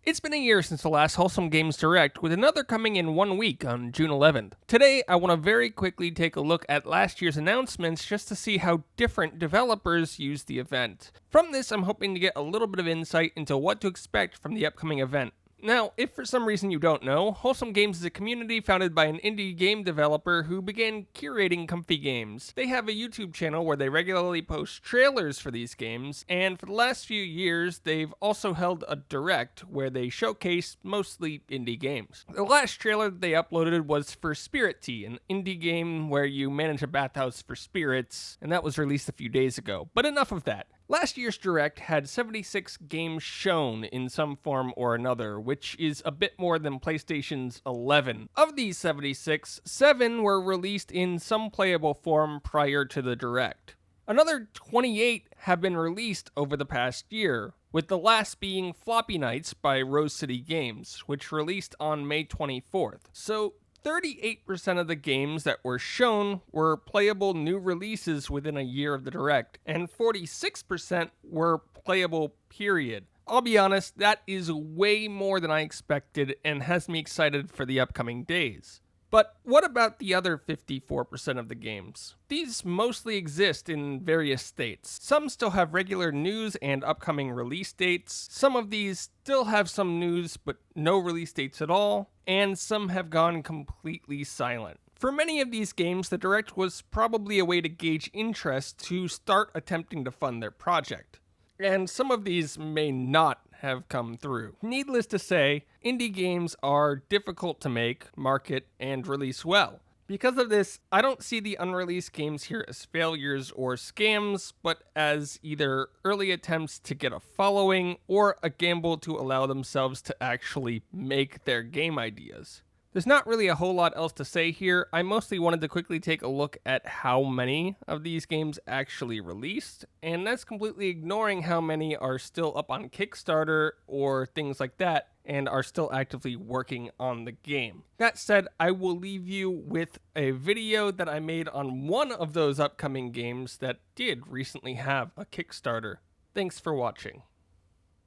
It's been a year since the last Wholesome Games Direct, with another coming in 1 week on June 11th. Today, I want to very quickly take a look at last year's announcements just to see how different developers used the event. From this, I'm hoping to get a little bit of insight into what to expect from the upcoming event. Now, if for some reason you don't know, Wholesome Games is a community founded by an indie game developer who began curating comfy games. They have a YouTube channel where they regularly post trailers for these games, and for the last few years, they've also held a direct where they showcase mostly indie games. The last trailer that they uploaded was for Spirit Tea, an indie game where you manage a bathhouse for spirits, and that was released a few days ago. But enough of that. Last year's Direct had 76 games shown in some form or another, which is a bit more than PlayStation's 11. Of these 76, 7 were released in some playable form prior to the Direct. Another 28 have been released over the past year, with the last being Floppy Nights by Rose City Games, which released on May 24th. So 38% of the games that were shown were playable new releases within a year of the Direct, and 46% were playable, period. I'll be honest, that is way more than I expected and has me excited for the upcoming days. But what about the other 54% of the games? These mostly exist in various states. Some still have regular news and upcoming release dates. Some of these still have some news but no release dates at all. And some have gone completely silent. For many of these games, the Direct was probably a way to gauge interest to start attempting to fund their project. And some of these may not have come through. Needless to say, indie games are difficult to make, market, and release well. Because of this, I don't see the unreleased games here as failures or scams, but as either early attempts to get a following or a gamble to allow themselves to actually make their game ideas. There's not really a whole lot else to say here. I mostly wanted to quickly take a look at how many of these games actually released, and that's completely ignoring how many are still up on Kickstarter or things like that and are still actively working on the game. That said, I will leave you with a video that I made on one of those upcoming games that did recently have a Kickstarter. Thanks for watching.